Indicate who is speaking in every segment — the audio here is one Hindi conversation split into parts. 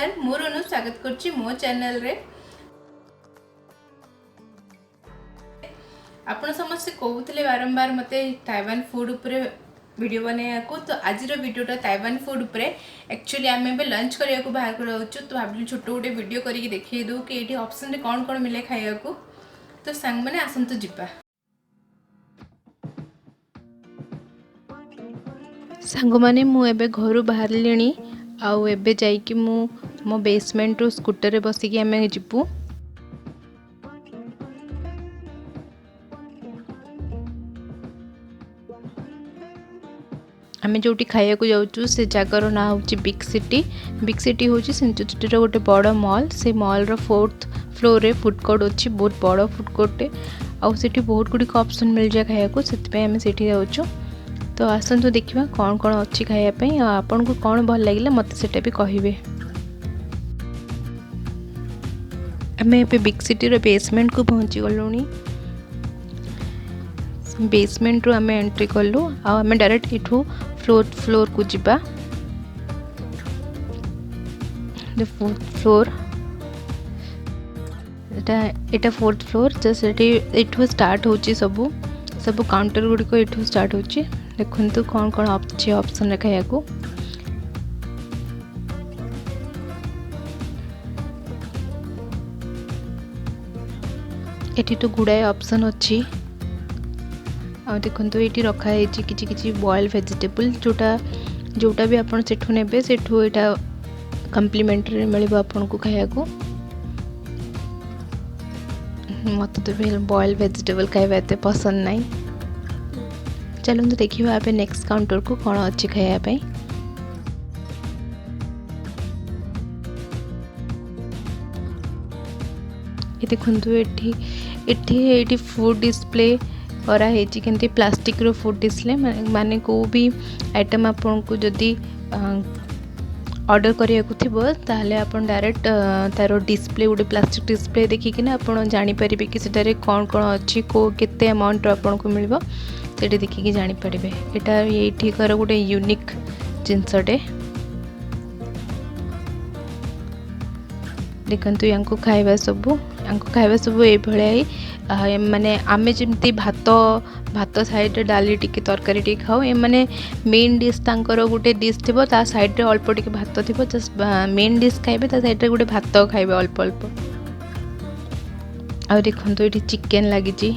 Speaker 1: एवरीवन मु रोनु स्वागत करछि मो चैनल रे। आपण समस्त कहूले बारंबार मते ताइवान फूड उपरे वीडियो बनाया को, तो आज वीडियोटा ताइवान फूड उपरे एक्चुअली आम ए लंच करने को बाहर कर तो भाविली छोट गोटे वीडियो करके देखिए दू कि ये ऑप्शन रे कौन कौन मिले खाया को। तो सांग मैंने आसतु जीवा सांग मैंने मुझे घर बाहर आउ एबे जाइकी मो बेसमेंट रो स्कूटर रे बसिकी आम जीवु। आम जो खाया जाऊँ से जगार ना हूँ बिग सिटी। बिग सिटी हूँ सेंचुरी गोटे बड़ मॉल। से मॉल रो 4th फ्लोर रे फूड कोर्ट अच्छी, बहुत बड़ फूड कोर्टे। आउ सेठी बहुत गुड़िक ऑप्शन मिल जाए खाया को, से आम से जाऊँ। तो आसतु देखा कौन कौन अच्छी खायापी, आपन को कौन भल लगे मत से भी कहे। आम ए बिग सिटी रो बेसमेंट को पहुँची गलुनी। बेसमेंट रू आम एंट्री कलु आम डायरेक्ट इठू 4th फ्लोर को जीवा। 4th फ्लोर एटा 4th फ्लोर जस्ट इठू स्टार्ट होची सब काउंटर गुड़िक इठू स्टार्ट होची। देखु कौन कौन अच्छे ऑप्शन खाया को। एटी तो गुड़ाए ऑप्शन अच्छी। देखो ये रखाई कि बॉयल वेजिटेबल जोटा भी आपन सेठू नेबे सेठू एटा कम्प्लीमेंटरी मिल आपन को खाया को। मत तो बॉयल वेजिटेबल खाଇବା एते पसंद नहीं। चलो तो देखिए आप नेक्स्ट काउंटर को कौन अच्छी खायापी। ये देखो ये फूड डिस्प्ले कराई कि प्लास्टिक रो फूड डिस्प्ले माने को भी आइटम आपन को जदि ऑर्डर करिया को थिबो ताहले आपन डायरेक्ट तारो डिस्प्ले गोटे प्लास्टिक डिस्प्ले देखिक ना आपन जानि परिबे कि सेटारे कौन कौन अच्छी को केते अमाउंट आपन को मिलबो सेटा देखिक जानि परिबे। एटा एठी कर गोटे यूनिक जिनसटे। देखंतु यांको खाइबा सब ए भले माने आमे जमती भात साइड रे डाली टिके तरकारी टिके खाओ। ए माने मेन डिश तांकर गोटे डिश थिबो ता साइड रे अल्प टिके भात थिबो, जस्ट मेन डिश खाइबे ता साइड रे गोटे भात खाइबे अल्प अल्प। आ देखंतु एठी चिकन लागिची।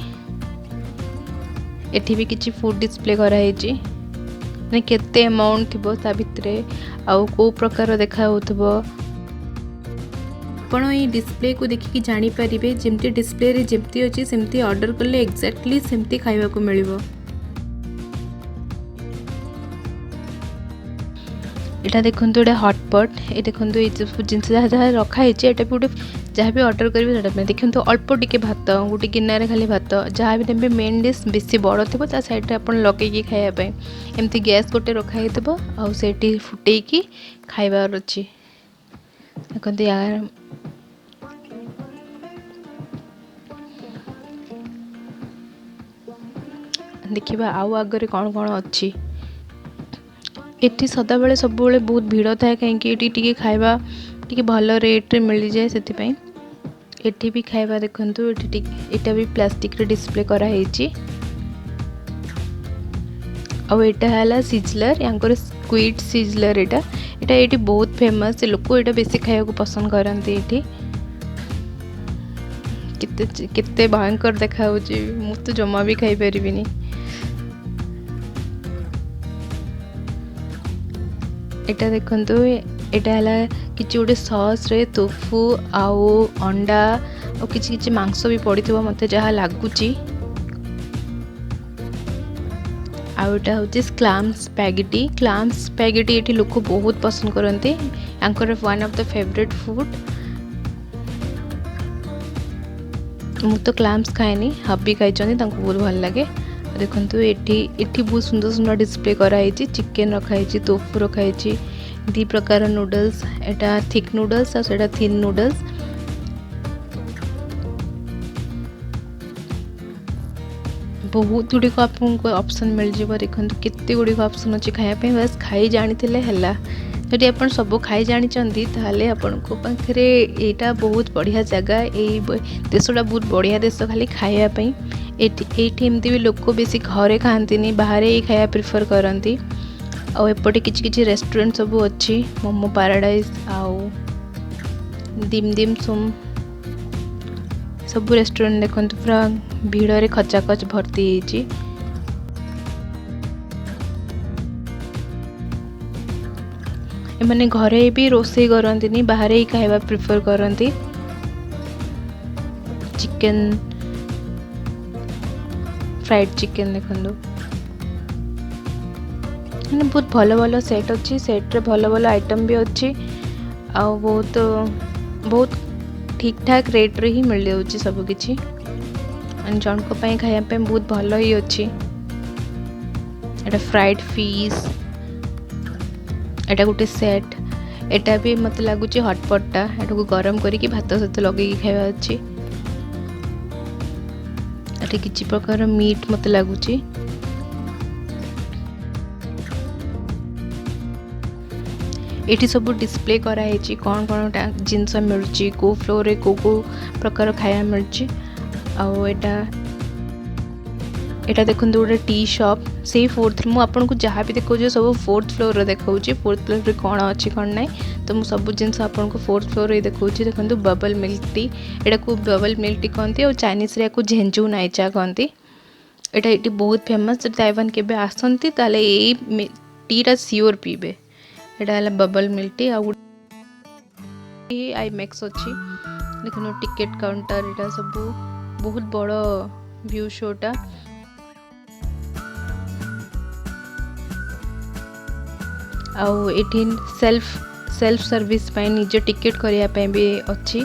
Speaker 1: एठी भी किछि फूड डिस्प्ले कराई ने केते अमाउंट थिबो ता भितरे आ को प्रकार देखा होतबो। आपण ये डिस्प्ले को देखिकी जानी परिबे जेमती डिस्प्ले रे जेमती अछि सेमती ऑर्डर करले एक्जेक्टली सेमती खाइबा को मिलिबो। एटा देखंतु एटा हॉटपॉट। ए देखंतु ए जिंस जहाँ रखा है एटा भी गोटे जहाँ भी ऑर्डर करेंगे सेटा देखंतु अल्प टिके भात गोटे गिनारे खाली भात जहाँ भी नेबे मेन डिश बेसी बड़ थिबो ता साइड रे आपण लगे खाया पे एमती गैस गोटे रखा हेतबो आ सेठी फुटेई की खाइबार अछि। देखंतु यार देखिबा आउ आगरे कौन कौन अच्छी। एटी सदा बेले सब बेले बहुत भीड़ थाए कहीं ये खाइबा टी भल रेट रे मिल जाए से एटी भी खाइबा। देखंतु एटा भी प्लास्टिक रे डिस्प्ले करा हेची। आ एटा हला सिजलर यांकर स्क्विड सिजलर एटा एटी बहुत फेमस। से लोक एटा बेसी खाया को पसंद करते। एटी केते भयंकर देखा होची, मु तो जमा भी खाई परिबिनी। एटा देखंतु एटा हला किछि गोटे सॉस रे टोफू आउ अंडा और किछि मांस भी पड़िथिबो मते जहा लागुची। आउ एटा होची क्लाम्स स्पैगेटी एठी लोक बहुत पसंद करते। यांकर one of the favourite food. मु तो क्लाम्स खाएनी, हबी खाई बहुत भल लगे। देखंतु एठी बहुत सुंदर सुंदर डिस्प्ले कराई चिकन रखाई टोफू रखाई दी प्रकार नूडल्स। एटा थिक नूडल्स और सेटा थिन नूडल्स। बहुत गुड़िक आपको ऑप्शन मिल जाए। देखो केते गुड़िक ऑप्शन अच्छी खायापी, बस खाई जानी है। जदि आप सब खाई जानी ताले आपण को पाखरे एटा बहुत बढ़िया जगह। ये देशटा बहुत बढ़िया देश खाली खायापी। ये एमती भी लोक बेसी घरे खाती बाहर ही खाया प्रिफर करती। आउपटे किसी रेस्टोरेंट सब अच्छी मोमो पैराडाइज आउ दिम दिम सुम सब रेस्टोरेंट देखो पूरा भिड़े खचाखच भर्ती होती। मैंने घरे भी रोषे करती बाहर ही खाଇବା प्रिफर करती। चिकन फ्राइड चिकन देखो मैंने बहुत भल भल सेट अच्छी। सेट्रे भल भल आइटम भी अच्छी आ बहुत बहुत ठीक ठाक रेट्रे ही मिल जाऊँगी सबकि। जन को खायापी बहुत भल ही अच्छी। एटा फ्राइड फिश एटा गोटे सेट। एटा भी मत लगुच हटपटा एटा को गरम करके भात सहित लगे खावा अच्छी। एटा किसी प्रकार मीट मत लगुच। एटी सब डिस्प्ले कराई कौन कौन जिनस मिलूँ को फ्लोर रे को प्रकार खाया मिलूँ। एटा देखो गोटे टी शॉप से फोर्थ मुझे आपन को जहाँ भी देखो सब फोर्थ फ्लोर रे देखा। फोर्थ फ्लोर रे कौन अच्छी कौन ना तो मुझे सब जिन आपन को फोर्थ फ्लोर रे देखा। देखो बबल मिल्क टी एटा को बबल मिल्क टी कहते और चाइनीज रे झेंझू नाइचा कहते। एटा ये बहुत फेमस। ताइवान केबे आसंती ताले ये टीटा सियोर पीबे। एटा है बबल मिल्क टी आउ आई मैक्स अच्छी। देखो टिकेट काउंटर एटा सब बहुत बड़ व्यू शोटा। आउ एठी सेल्फ सर्विस निजे टिकेट करने भी अच्छी।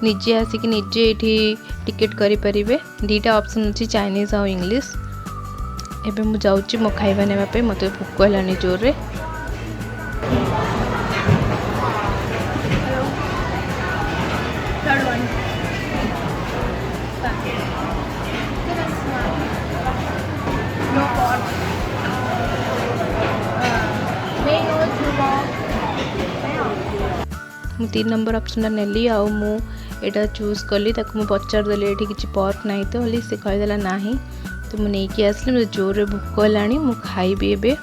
Speaker 1: निजे आसिक निजे एठी टिकेट करि परिबे। दीटा ऑप्शन अच्छी चाइनीज और इंग्लिश। एबे मु जाउची मो खाइबा नेबा पे मते भूख लानी जोर रे। मु 3 नंबर ऑप्शन नेली आउ मु एटा चूज कली। ताको मु पचार देली एठी किछि पर्क नाही तो हली से कहदेला नाही तो मु नेकी आसली। मुझे जोर भूख लानी मु खाइबी। एबे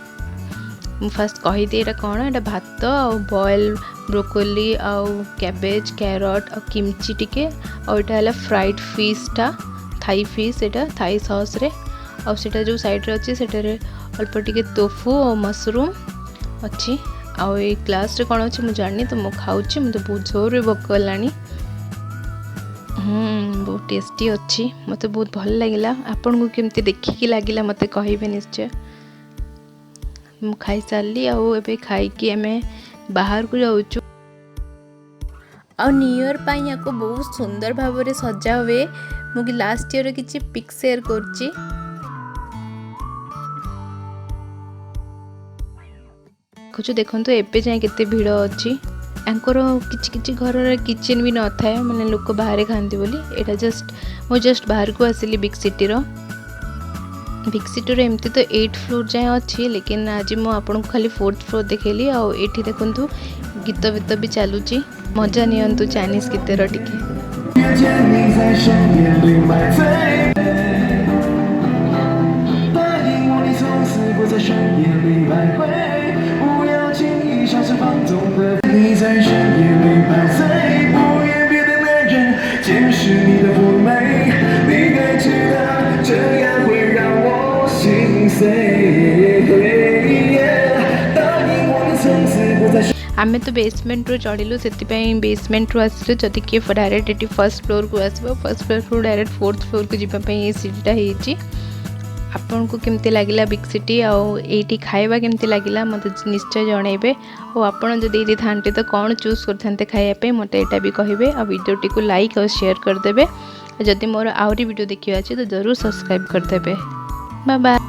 Speaker 1: मु फास्ट कहि दे एटा कोन एटा भात आउ बॉयल ब्रोकोली आउ कैबेज कैरट आउ किमची टिके आउ एटा हला फ्राइड फिश टा थाई फिश एटा थाई सॉस रे आउ सेटा जो साइड रे अछि सेटा रे अल्प टिके टोफू और मशरूम अच्छी। आउ ये ग्लास रे कौन अच्छी मुझे जानी तो मुझे खाऊँ मतलब बहुत जोर भोक लानी। बहुत टेस्टी अच्छी मत बहुत भल लगे। आपन को केमती देखिकी लगे मत कहे निश्चय। मु खाई सारी आबे खाई आम बाहर को जाऊँ। न्यू ईयर पाई या बहुत सुंदर भाव में सजा हुए। मुझे लास्ट ईयर किसी पिक शेयर कर देखो एबे जाए केते भीड़ अच्छी। एंकर किछि घर किचन भी न थाए माने लोक बाहर खाती बोली। एटा जस्ट बाहर को आसिली बिग सिटी एमती तो 8 फ्लोर जाए अच्छी। लेकिन आज मु आपन को खाली 4th फ्लोर देखेली। आ एठी देखंतु गीत वीत भी चलुची। मजा नियंतु चाइनीज गीतर टिके। आमे तो बेसमेंट रो चढ़िलु से बेसमेंट रो आसिलु। जदि किए डायरेक्ट ये फर्स्ट फ्लोर को आसो फर्स्ट फ्लोर रू डायरेक्ट 4th फ्लोर को जीवाई ये सीढ़ीटा होती। आपन को केमती लगिला बिग सिटी आउ एटी खाइबा केमती लगिला मते निश्चय जणेबे। और आपन जदि एटी थांते तो कौन चूज करथांते खाइबा पे मते एटा भी कहिबे। आ वीडियोटी को लाइक और शेयर कर देबे। जदि मोर आउरी वीडियो देखिबा अछि तो जरूर सब्सक्राइब कर देबे। Bye bye.